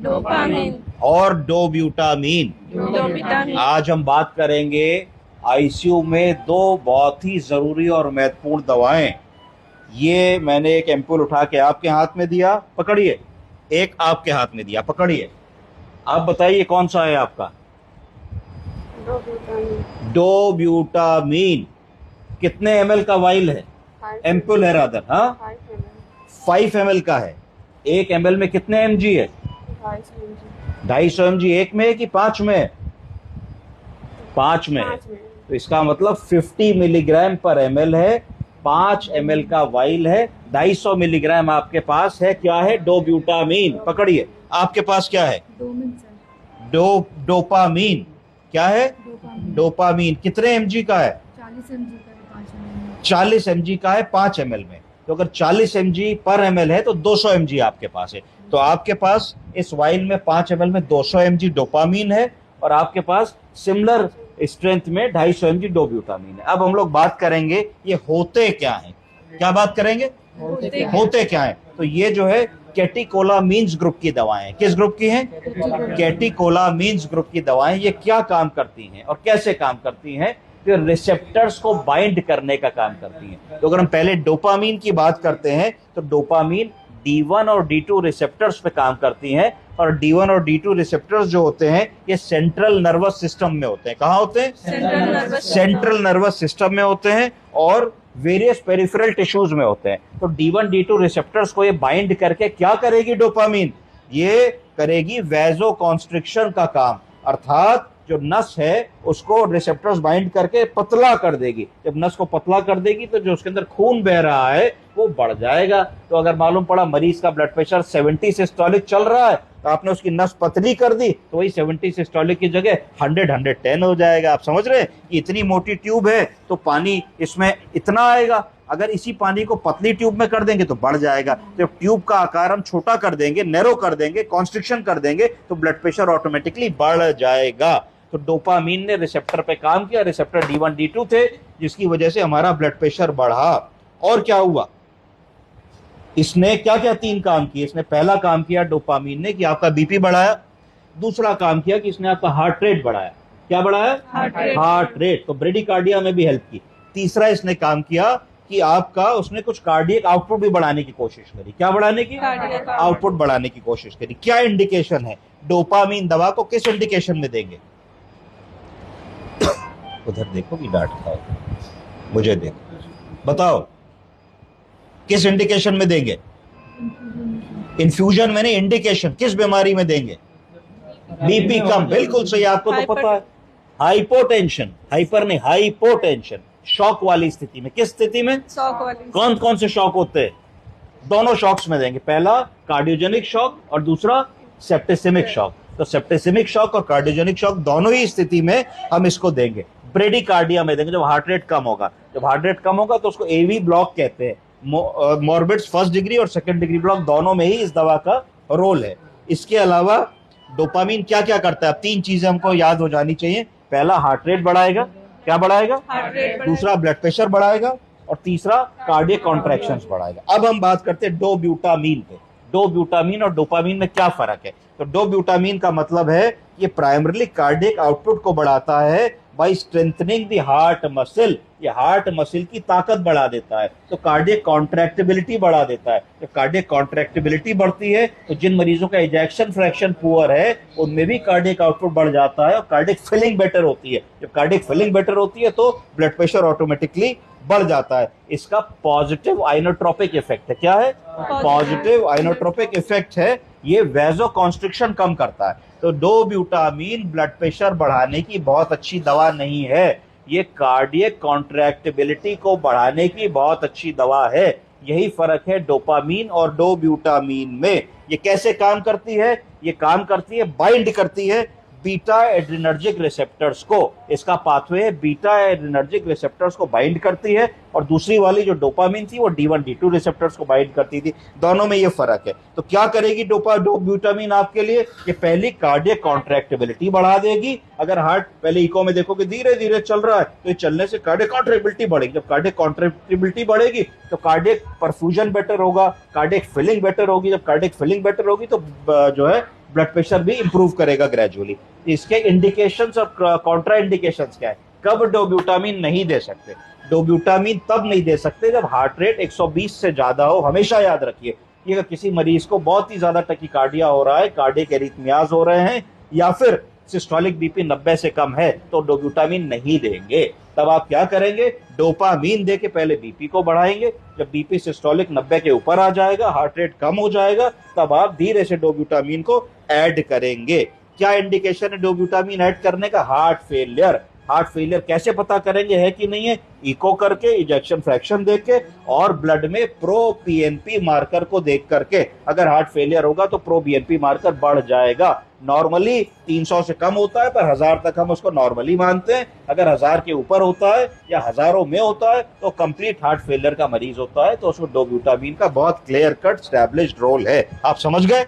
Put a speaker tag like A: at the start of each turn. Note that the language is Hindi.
A: डोपामिन
B: और डोब्यूटामीन।
A: डोपामिन।
B: आज हम बात करेंगे आईसीयू में दो बहुत ही जरूरी और महत्वपूर्ण दवाएं। ये मैंने एक एम्पूल उठा के आपके हाथ में दिया, पकड़िए, एक आपके हाथ में दिया, पकड़िए। आप बताइए कौन सा है आपका? डोब्यूटामीन। कितने ml का वाइल है? एम्पूल है रादर। हाँ, 5 ml का है। 1 ml में कितने mg है? 250 mg। एक में है कि 5 में है? 5 में है। तो इसका मतलब 50 मिलीग्राम पर ml है, 5 ml का वाइल है, 250 मिलीग्राम आपके पास है। क्या है? डोब्यूटामीन। पकड़िए, आपके पास क्या है? डोपामीन। क्या है? डोपामीन। कितने mg का है? 40 mg का है 5 ml में। तो अगर 40 mg पर ml है तो 200 mg आपके पास है। तो आपके पास इस वाइल में 5 ml में 200 mg डोपामीन है और आपके पास सिमिलर स्ट्रेंथ में 250 mg डोब्यूटामीन है। अब हम लोग बात करेंगे ये होते क्या हैं। क्या बात करेंगे? होते क्या हैं? तो ये जो है कैटेकोलामीन्स ग्रुप की दवाएं हैं। किस ग्रुप की हैं? कैटेकोलामीन्स ग्रुप की दवाएं। ये क्या काम करती हैं और कैसे काम करती हैं? जो रिसेप्टर्स को बाइंड करने का काम करती हैं। तो अगर हम पहले डोपामीन की बात करते हैं तो डोपामीन D1 और D2 रिसेप्टर्स पे काम करती हैं और D1 और D2 रिसेप्टर्स जो होते हैं ये सेंट्रल नर्वस सिस्टम में होते हैं। कहाँ होते हैं? सेंट्रल नर्वस सिस्टम में होते हैं और वेरियस पेरिफेरल टिश्यूज में होते हैं। तो D1 D2 रिसेप्टर्स को ये बाइंड करके क्या करेगी? डोपामीन ये करेगी वैजो कॉन्स्ट्रिक्शन का काम, अर्थात जो नस है उसको रिसेप्टर्स बाइंड करके पतला कर देगी। जब नस को पतला कर देगी तो जो उसके अंदर खून बह रहा है वो बढ़ जाएगा। तो अगर मालूम पड़ा मरीज का ब्लड प्रेशर 70 सिस्टोलिक चल रहा है तो आपने उसकी नस पतली कर दी तो वही 70 सिस्टोलिक की जगह 100-110 हो जाएगा। आप समझ रहे हैं? इतनी मोटी ट्यूब है तो पानी इसमें इतना आएगा। अगर इसी पानी को पतली ट्यूब में कर देंगे तो बढ़ जाएगा। जब ट्यूब का आकार हम छोटा कर देंगे, नैरो कर देंगे, कॉन्स्ट्रिक्शन कर देंगे तो ब्लड प्रेशर ऑटोमेटिकली बढ़ जाएगा। तो डोपामीन ने रिसेप्टर पे काम किया, रिसेप्टर D1 D2 थे जिसकी वजह से हमारा ब्लड प्रेशर बढ़ा। और क्या हुआ? इसने क्या क्या 3 काम किए। इसने पहला काम किया डोपामीन ने कि आपका बीपी बढ़ाया। दूसरा काम किया कि इसने आपका हार्ट रेट बढ़ाया। क्या बढ़ाया? Heart rate. तो ब्रेडिकार्डिया में भी हेल्प की। तीसरा इसने काम किया कि आपका उसने कुछ कार्डियक आउटपुट भी बढ़ाने की कोशिश करी। क्या बढ़ाने की? आउटपुट बढ़ाने की कोशिश करी। क्या इंडिकेशन है? डोपामीन दवा को किस इंडिकेशन में देंगे? उधर देखो कि डांट खाओ, मुझे देखो, बताओ किस इंडिकेशन में देंगे? इन्फ्यूजन में नहीं, इंडिकेशन। किस बीमारी में देंगे? बीपी कम। बिल्कुल सही, आपको तो पता है। हाइपोटेंशन, हाइपर नहीं, हाइपोटेंशन, शॉक वाली स्थिति में। किस स्थिति में?
A: शॉक वाली।
B: कौन कौन से शॉक होते हैं? दोनों शॉक्स में देंगे। पहला कार्डियोजेनिक शॉक और दूसरा सेप्टिसिमिक शॉक। तो सेप्टिसिमिक शॉक और कार्डियोजेनिक शॉक दोनों ही स्थिति में हम इसको देंगे। ब्रेडिकार्डिया में देंगे जब हार्ट रेट कम होगा। जब हार्ट रेट कम होगा तो उसको एवी ब्लॉक कहते हैं। मॉर्बिड्स फर्स्ट डिग्री और सेकंड डिग्री ब्लॉक दोनों में ही इस दवा का रोल है। इसके अलावा डोपामीन क्या क्या करता है? अब 3 चीजें हमको याद हो जानी चाहिए। पहला हार्ट रेट बढ़ाएगा। क्या बढ़ाएगा? दूसरा ब्लड प्रेशर बढ़ाएगा और तीसरा कार्डियक कॉन्ट्रैक्शंस बढ़ाएगा। अब हम बात करते हैं डोब्यूटामीन पे। डोब्यूटामीन और डोपामीन में क्या फर्क है? तो डोब्यूटामीन का मतलब है ये प्राइमरीली कार्डियक आउटपुट को बढ़ाता है by strengthening the heart muscle. ये हार्ट मसल की ताकत बढ़ा देता है तो कार्डियक कॉन्ट्रैक्टिबिलिटी बढ़ा देता है। जब कार्डियक कॉन्ट्रैक्टिबिलिटी बढ़ती है तो जिन मरीजों का इजेक्शन फ्रैक्शन पुअर है उनमें भी कार्डियक आउटपुट बढ़ जाता है और कार्डियक फिलिंग बेटर होती है। जब कार्डियक फिलिंग बेटर होती है तो ब्लड प्रेशर ऑटोमेटिकली बढ़ जाता है। इसका पॉजिटिव आइनोट्रोपिक इफेक्ट है। क्या है? पॉजिटिव आइनोट्रोपिक इफेक्ट है। ये वैजो कॉन्स्ट्रिक्शन कम करता है। तो डोब्यूटामीन ब्लड प्रेशर बढ़ाने की बहुत अच्छी दवा नहीं है, ये कार्डियक कॉन्ट्रैक्टिबिलिटी को बढ़ाने की बहुत अच्छी दवा है। यही फर्क है डोपामीन और डोब्यूटामीन में। ये कैसे काम करती है? ये काम करती है, बाइंड करती है बीटा एड्रिनर्जिक रिसेप्टर्स को। इसका पाथवे है बीटा एड्रिनर्जिक रिसेप्टर्स को बाइंड करती है और दूसरी वाली जो डोपामिन थी वो D1 D2 रिसेप्टर्स को बाइंड करती थी। दोनों में ये फर्क है। तो क्या करेगी डोब्यूटामीन आपके लिए? ये पहली कार्डियक कॉन्ट्रैक्टिबिलिटी बढ़ा देगी। अगर हार्ट पहले इको में देखो कि धीरे धीरे चल रहा है तो ये चलने से कार्डियक कॉन्ट्रैक्टिबिलिटी बढ़ेगी। जब कार्डियक कॉन्ट्रैक्टिबिलिटी बढ़ेगी तो कार्डियक परफ्यूजन बेटर होगा, कार्डियक फिलिंग बेटर होगी। जब कार्डियक फिलिंग बेटर होगी तो जो है ब्लड प्रेशर भी इंप्रूव करेगा ग्रेजुअली। इसके इंडिकेशंस और कॉन्ट्रा इंडिकेशंस क्या है? कब डोब्यूटामीन नहीं दे सकते? डोब्यूटामीन तब नहीं दे सकते जब हार्ट रेट 120 से ज्यादा हो। हमेशा याद रखिए कि अगर किसी मरीज को बहुत ही ज्यादा टकीकार्डिया हो रहा है, कार्डियक एरिथमियाज हो रहे हैं, या फिर सिस्टोलिक बीपी 90 से कम है, तो डोब्यूटामीन नहीं देंगे। तब आप क्या करेंगे? डोपामीन दे के पहले बीपी को बढ़ाएंगे। जब बीपी सिस्टोलिक 90 के ऊपर आ जाएगा, हार्ट रेट कम हो जाएगा, तब आप धीरे से डोब्यूटामीन को ऐड करेंगे। क्या इंडिकेशन है डोब्यूटामीन ऐड करने का? Heart failure. हार्ट फेलियर कैसे पता करेंगे है कि नहीं है? इको करके, इजेक्शन फ्रैक्शन देख के, और ब्लड में प्रो पीएनपी मार्कर को देख करके। अगर हार्ट फेलियर होगा तो प्रो बीएनपी मार्कर बढ़ जाएगा। नॉर्मली 300 से कम होता है, पर 1000 तक हम उसको नॉर्मली मानते हैं। अगर 1000 के ऊपर होता है या हजारों में होता है तो कंप्लीट हार्ट फेलियर का मरीज होता है। तो उसमें डोब्यूटामीन का बहुत क्लियर कट एस्टैब्लिश्ड रोल है। आप समझ गए?